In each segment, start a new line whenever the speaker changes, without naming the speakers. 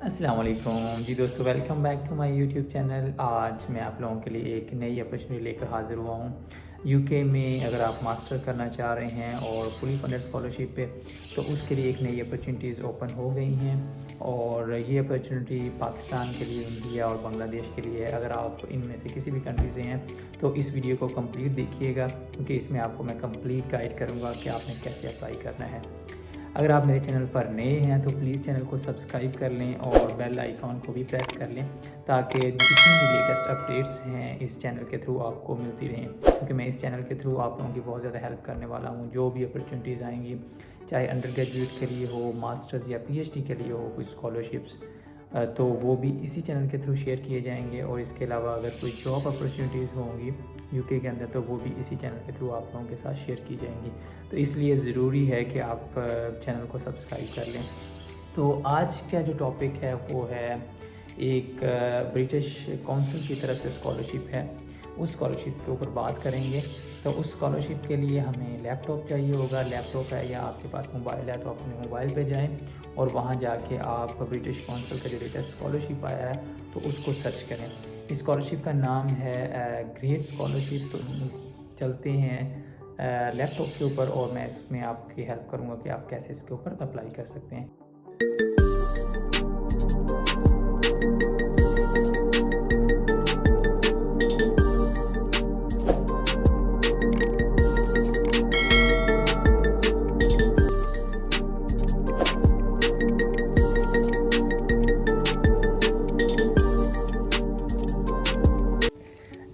अस्सलाम वालेकुम जी दोस्तों, welcome back to my YouTube channel. आज मैं आप लोगों के लिए एक नई अपॉर्चुनिटी लेकर हाज़िर हुआ हूँ। यूके में अगर आप मास्टर करना चाह रहे हैं और फुली फंडेड स्कॉलरशिप पे, तो उसके लिए एक नई अपॉर्चुनिटीज़ ओपन हो गई हैं। और ये अपॉर्चुनिटी पाकिस्तान के लिए, इंडिया और बांग्लादेश के लिए है। अगर आप इनमें से किसी भी कंट्री से हैं तो इस वीडियो को कंप्लीट देखिएगा, क्योंकि इसमें आपको मैं कंप्लीट गाइड करूँगा कि आपने कैसे अप्लाई करना है। अगर आप मेरे चैनल पर नए हैं तो प्लीज़ चैनल को सब्सक्राइब कर लें और बेल आइकॉन को भी प्रेस कर लें, ताकि जितनी भी लेटेस्ट अपडेट्स हैं इस चैनल के थ्रू आपको मिलती रहें। क्योंकि मैं इस चैनल के थ्रू आप लोगों की बहुत ज़्यादा हेल्प करने वाला हूँ। जो भी अपॉर्चुनिटीज़ आएंगी, चाहे अंडर ग्रेजुएट के लिए हो, मास्टर्स या पीएचडी के लिए हो, कोई स्कॉलरशिप्स, तो वो भी इसी चैनल के थ्रू शेयर किए जाएंगे। और इसके अलावा अगर कोई जॉब अपॉर्चुनिटीज़ होंगी यूके के अंदर, तो वो भी इसी चैनल के थ्रू आप लोगों के साथ शेयर की जाएंगी। तो इसलिए ज़रूरी है कि आप चैनल को सब्सक्राइब कर लें। तो आज का जो टॉपिक है वो है एक ब्रिटिश काउंसिल की तरफ से स्कॉलरशिप है, उस स्कॉलरशिप के ऊपर बात करेंगे। तो उस स्कॉलरशिप के लिए हमें लैपटॉप चाहिए होगा। लैपटॉप है या आपके पास मोबाइल है तो अपने मोबाइल पे जाएं और वहाँ जाके आप ब्रिटिश काउंसिल का जो लेटेस्ट स्कॉलरशिप आया है तो उसको सर्च करें। इस स्कॉलरशिप का नाम है ग्रेट स्कॉलरशिप। तो चलते हैं लैपटॉप के ऊपर और मैं इसमें आपकी हेल्प करूँगा कि आप कैसे इसके ऊपर अप्लाई कर सकते हैं।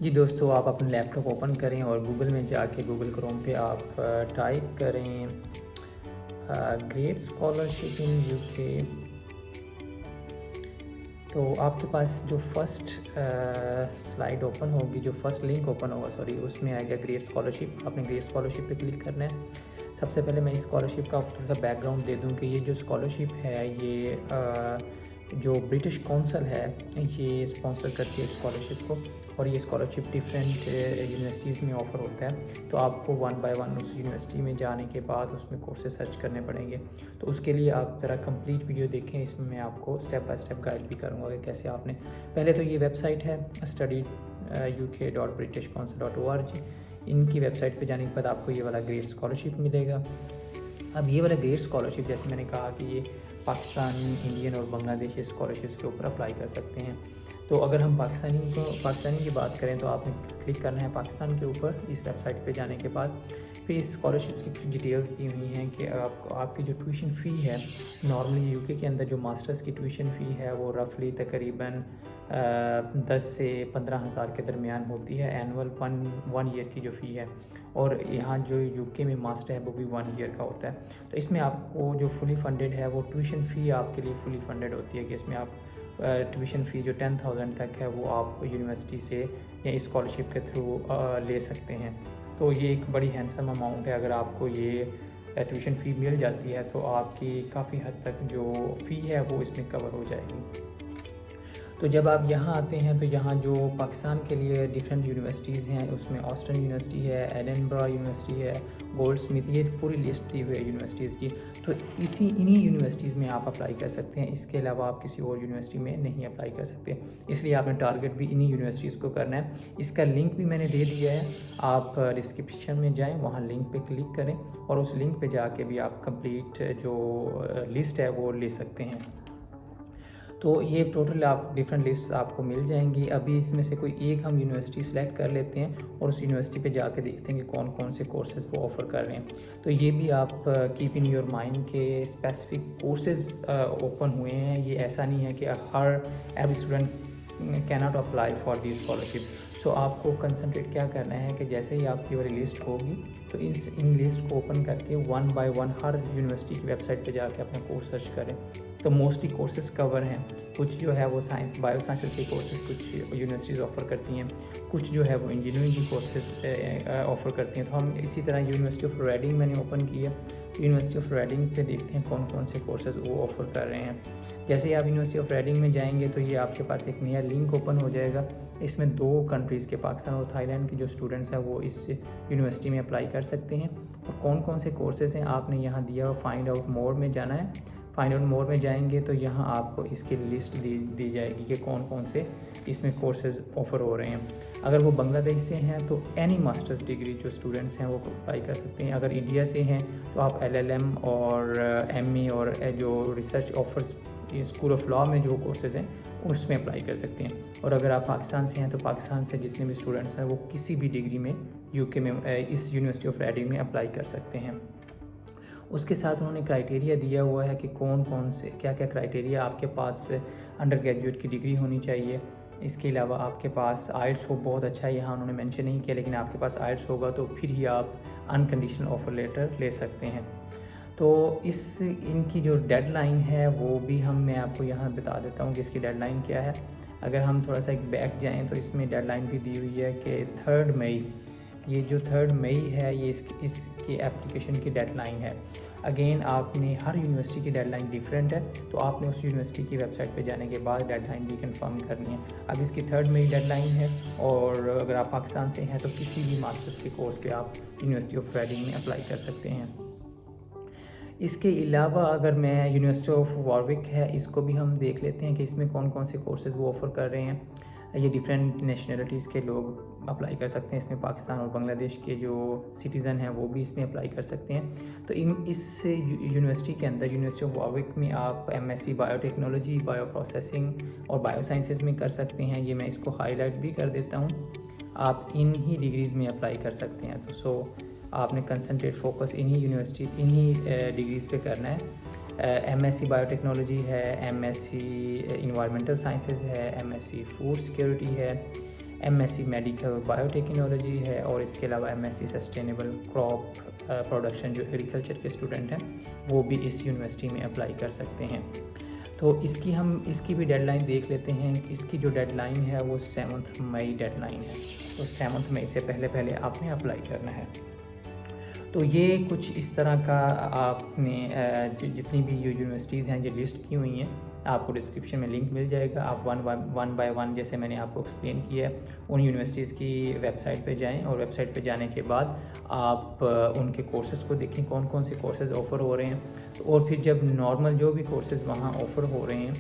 जी दोस्तों, आप अपना लैपटॉप ओपन करें और गूगल में जाके गूगल क्रोम पे आप टाइप करें ग्रेट स्कॉलरशिप इन यूके। तो आपके पास जो फर्स्ट स्लाइड ओपन होगी, जो फर्स्ट लिंक ओपन होगा सॉरी, उसमें आएगा ग्रेट स्कॉलरशिप। आपने ग्रेट स्कॉलरशिप पे क्लिक करना है। सबसे पहले मैं इस स्कॉलरशिप का थोड़ा सा बैकग्राउंड दे दूं कि ये जो स्कॉलरशिप है ये जो ब्रिटिश काउंसिल है ये स्पॉन्सर करती है स्कॉलरशिप को। और ये स्कॉलरशिप डिफरेंट यूनिवर्सिटीज़ में ऑफ़र होता है। तो आपको वन बाय वन उस यूनिवर्सिटी में जाने के बाद उसमें कोर्सेज सर्च करने पड़ेंगे। तो उसके लिए आप ज़रा कंप्लीट वीडियो देखें, इसमें मैं आपको स्टेप बाय स्टेप गाइड भी करूँगा कि कैसे आपने। पहले तो ये वेबसाइट है study.uk.britishcouncil.org। इनकी वेबसाइट पे जाने के बाद आपको ये वाला ग्रेट स्कॉलरशिप मिलेगा। अब ये वाला ग्रेट स्कॉलरशिप, जैसे मैंने कहा कि ये पाकिस्तानी, इंडियन और बांग्लादेशी स्कॉलरशिप्स के ऊपर अप्लाई कर सकते हैं। तो अगर हम पाकिस्तानी की बात करें तो आपने क्लिक करना है पाकिस्तान के ऊपर। इस वेबसाइट पे जाने के बाद फिर इस स्कॉलरशिप की कुछ डिटेल्स दी हुई हैं कि आपकी जो ट्यूशन फ़ी है, नॉर्मली यूके के अंदर जो मास्टर्स की ट्यूशन फ़ी है वो रफली तकरीबन 10 से 15 हज़ार के दरमियान होती है। एनुअल वन ईयर की जो फ़ी है, और यहाँ जो यूके में मास्टर है वो भी 1 ईयर का होता है। तो इसमें आपको जो फुली फंडेड है वो ट्यूशन फ़ी आपके लिए फुली फंडेड होती है कि इसमें आप ट्यूशन फ़ी जो 10,000 तक है वो आप यूनिवर्सिटी से या इस स्कॉलरशिप के थ्रू ले सकते हैं। तो ये एक बड़ी हैंडसम अमाउंट है। अगर आपको ये ट्यूशन फ़ी मिल जाती है तो आपकी काफ़ी हद तक जो फ़ी है वो इसमें कवर हो जाएगी। तो जब आप यहाँ आते हैं तो यहाँ जो पाकिस्तान के लिए डिफरेंट यूनिवर्सिटीज़ हैं, उसमें ऑस्टन यूनिवर्सिटी है, एडिनबरा यूनिवर्सिटी है, गोल्डस्मिथ, ये पूरी लिस्ट दी हुई है यूनिवर्सिटीज़ की। तो इन्हीं यूनिवर्सिटीज़ में आप अप्लाई कर सकते हैं। इसके अलावा आप किसी और यूनिवर्सिटी में नहीं अप्लाई कर सकते, इसलिए आपने टारगेट भी इन्हीं यूनिवर्सिटीज़ को करना है। इसका लिंक भी मैंने दे दिया है, आप डिस्क्रिप्शन में जाएँ, वहाँ लिंक पर क्लिक करें और उस लिंक पर जाके भी आप कंप्लीट जो लिस्ट है वो ले सकते हैं। तो ये टोटल आप डिफरेंट लिस्ट्स आपको मिल जाएंगी। अभी इसमें से कोई एक हम यूनिवर्सिटी सेलेक्ट कर लेते हैं और उस यूनिवर्सिटी पे जाके देखते हैं कि कौन कौन से कोर्सेज़ वो ऑफ़र कर रहे हैं। तो ये भी आप कीप इन योर माइंड के स्पेसिफिक कोर्सेज़ ओपन हुए हैं। ये ऐसा नहीं है कि हर every student can not apply for the scholarship. So आपको कंसंट्रेट क्या करना है कि जैसे ही आपकी वाली लिस्ट होगी तो इन लिस्ट को ओपन करके one by one her university की वेबसाइट पे जाके अपना कोर्स सर्च करें। तो मोस्टली कोर्सेज कवर हैं। कुछ जो है वो साइंस, बायो साइंसेस के कोर्सेज कुछ यूनिवर्सिटीज़ ऑफ़र करती हैं, कुछ जो है वो इंजीनियरिंग की कोर्सेज ऑफ़र करती हैं। तो हम इसी तरह यूनिवर्सिटी ऑफ रेडिंग मैंने ओपन की है। यूनिवर्सिटी ऑफ रेडिंग पे देखते हैं कौन कौन से कोर्सेज वो ऑफ़र कर रहे हैं। जैसे ही आप यूनिवर्सिटी ऑफ रेडिंग में जाएंगे तो ये आपके पास एक नया लिंक ओपन हो जाएगा। इसमें 2 कंट्रीज़ के, पाकिस्तान और थाईलैंड के जो स्टूडेंट्स हैं वो इस यूनिवर्सिटी में अप्लाई कर सकते हैं। और कौन कौन से कोर्सेज़ हैं आपने यहाँ दिया, फाइंड आउट मोर में जाना है। फाइंड आउट मोर में जाएंगे तो यहाँ आपको इसकी लिस्ट दी जाएगी कि कौन कौन से इसमें कोर्सेज ऑफ़र हो रहे हैं। अगर वो बांग्लादेश से हैं तो एनी मास्टर्स डिग्री जो स्टूडेंट्स हैं वो अप्लाई कर सकते हैं। अगर इंडिया से हैं तो आप LLM और MA और जो research offers school of law में जो कोर्सेज़ हैं उसमें अप्लाई कर सकते हैं। और अगर आप पाकिस्तान से हैं तो पाकिस्तान से जितने भी स्टूडेंट्स हैं वो किसी भी डिग्री में UK में इस यूनिवर्सिटी ऑफ रेडिंग में अप्लाई कर सकते हैं। उसके साथ उन्होंने क्राइटेरिया दिया हुआ है कि कौन कौन से क्या क्या क्राइटेरिया आपके पास अंडर ग्रेजुएट की डिग्री होनी चाहिए। इसके अलावा आपके पास आइल्स हो, बहुत अच्छा है, यहाँ उन्होंने मेंशन नहीं किया, लेकिन आपके पास आइल्स होगा तो फिर ही आप अनकंडीशनल ऑफर लेटर ले सकते हैं। तो इनकी जो डेडलाइन है वो भी मैं आपको यहाँ बता देता हूँ कि इसकी डेडलाइन क्या है। अगर हम थोड़ा सा एक बैक जाएँ तो इसमें डेडलाइन भी दी हुई है कि 3 मई, ये जो 3 मई है ये इसकी एप्लीकेशन की डेडलाइन है। अगेन आपने हर यूनिवर्सिटी की डेडलाइन डिफरेंट है, तो आपने उस यूनिवर्सिटी की वेबसाइट पे जाने के बाद डेडलाइन भी कंफर्म करनी है। अब इसकी 3 मई डेडलाइन है और अगर आप पाकिस्तान से हैं तो किसी भी मास्टर्स के कोर्स पे आप यूनिवर्सिटी ऑफ रेडिंग में अप्लाई कर सकते हैं। इसके अलावा अगर मैं यूनिवर्सिटी ऑफ वॉरविक है, इसको भी हम देख लेते हैं कि इसमें कौन कौन से कोर्सेज़ वो ऑफ़र कर रहे हैं। ये डिफरेंट नेशनलिटीज़ के लोग अप्लाई कर सकते हैं। इसमें पाकिस्तान और बांग्लादेश के जो सिटीज़न हैं वो भी इसमें अप्लाई कर सकते हैं। तो इस यूनिवर्सिटी के अंदर यूनिवर्सिटी ऑफ वॉरविक में आप MSc बायोटेक्नोलॉजी, बायो प्रोसेसिंग और बायो साइंसेज में कर सकते हैं। ये मैं इसको हाईलाइट भी कर देता हूँ। आप इन ही डिग्रीज़ में अप्लाई कर सकते हैं। तो आपने कंसंट्रेट फोकस इन्हीं डिग्रीज़ पे करना है। MSc बायोटेक्नोलॉजी है, MSc इन्वायरमेंटल साइंसेज है, MSc फूड सिक्योरिटी है, MSc मेडिकल बायोटेक्नोलॉजी है और इसके अलावा MSc सस्टेनेबल क्रॉप प्रोडक्शन जो एग्रीकल्चर के स्टूडेंट हैं वो भी इस यूनिवर्सिटी में अप्लाई कर सकते हैं। तो इसकी भी डेडलाइन देख लेते हैं। इसकी जो डेडलाइन है वो 7 मई डेडलाइन है, तो 7 मई से पहले आपने अप्लाई करना है। तो ये कुछ इस तरह का आपने जितनी भी यूनिवर्सिटीज़ हैं ये लिस्ट की हुई हैं, आपको डिस्क्रिप्शन में लिंक मिल जाएगा। आप वन बाय वन जैसे मैंने आपको एक्सप्लेन किया है उन यूनिवर्सिटीज़ की वेबसाइट पे जाएं और वेबसाइट पे जाने के बाद आप उनके कोर्सेज़ को देखें कौन कौन से कोर्सेज़ ऑफ़र हो रहे हैं। और फिर जब नॉर्मल जो भी कोर्सेज़ वहाँ ऑफ़र हो रहे हैं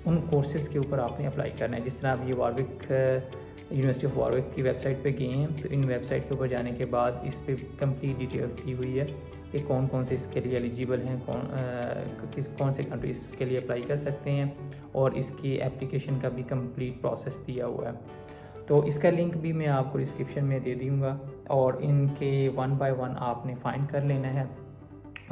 उन कोर्सेज़ के ऊपर आपने अप्लाई करना है। जिस तरह आप ये वॉरविक यूनिवर्सिटी ऑफ वॉरविक की वेबसाइट पे गए हैं तो इन वेबसाइट के ऊपर जाने के बाद इस पे कंप्लीट डिटेल्स दी हुई है कि कौन कौन से इसके लिए एलिजिबल हैं, कौन से कंट्रीज़ के लिए अप्लाई कर सकते हैं और इसकी एप्लीकेशन का भी कंप्लीट प्रोसेस दिया हुआ है। तो इसका लिंक भी मैं आपको डिस्क्रिप्शन में दे दूँगा और इनके 1 बाय 1 आपने फाइंड कर लेना है,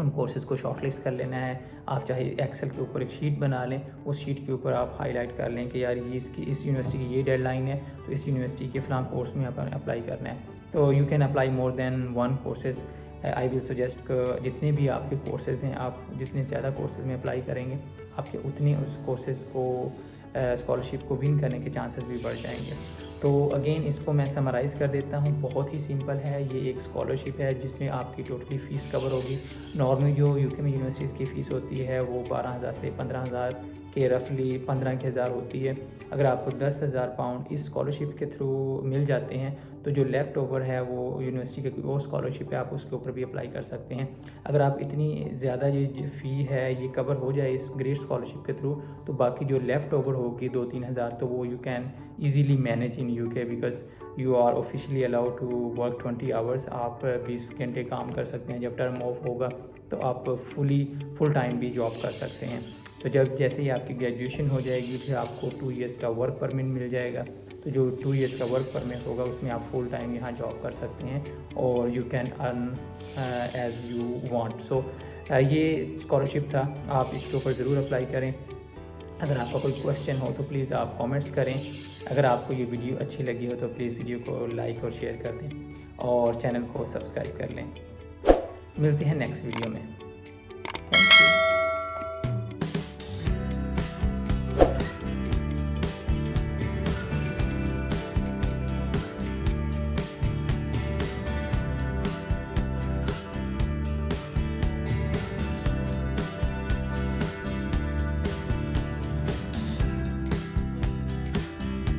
उन कोर्सेज़ को शॉर्टलिस्ट कर लेना है। आप चाहे एक्सेल के ऊपर एक शीट बना लें, उस शीट के ऊपर आप हाईलाइट कर लें कि यार ये इस यूनिवर्सिटी की ये डेडलाइन है तो इस यूनिवर्सिटी के फ़लाँ कोर्स में आपने अप्लाई करना है। तो you can apply more than 1 courses. I will suggest जितने भी आपके कोर्सेज़ हैं आप जितने ज़्यादा कोर्सेज़ में अप्लाई करेंगे आपके उतने उस कोर्सेज़ को स्कॉलरशिप को विन करने के चांसेस भी बढ़ जाएंगे। तो अगेन इसको मैं समराइज़ कर देता हूँ, बहुत ही सिंपल है। ये एक स्कॉलरशिप है जिसमें आपकी टोटली फ़ीस कवर होगी। नॉर्मली जो यूके में यूनिवर्सिटीज़ की फ़ीस होती है वो 12,000 से 15,000 के रफली 15,000 होती है। अगर आपको 10,000 पाउंड इस स्कॉलरशिप के थ्रू मिल जाते हैं तो जो लेफ़्ट ओवर है वो यूनिवर्सिटी की वो स्कॉलरशिप है, आप उसके ऊपर भी अप्लाई कर सकते हैं। अगर आप इतनी ज़्यादा ये फ़ी है ये कवर हो जाए इस ग्रेड स्कॉलरशिप के थ्रू तो बाकी जो लेफ़्ट ओवर होगी 2-3 हज़ार तो वो you can easily manage in UK because you are officially allowed to work 20 hours. आप 20 घंटे काम कर सकते हैं। जब टर्म ऑफ होगा तो आप फुल टाइम भी जॉब कर सकते हैं। तो जैसे ही आपकी ग्रेजुएशन हो जाएगी फिर आपको 2 इयर्स का वर्क परमिट मिल जाएगा। तो जो 2 इयर्स का वर्क परमिट होगा उसमें आप फुल टाइम यहाँ जॉब कर सकते हैं और you can earn as you want. So ये स्कॉलरशिप था, आप इसके ऊपर ज़रूर अप्लाई करें। अगर आपका कोई क्वेश्चन हो तो प्लीज़ आप कमेंट्स करें। अगर आपको ये वीडियो अच्छी लगी हो तो प्लीज़ वीडियो को लाइक और शेयर कर दें और चैनल को सब्सक्राइब कर लें। मिलते हैं नेक्स्ट वीडियो में।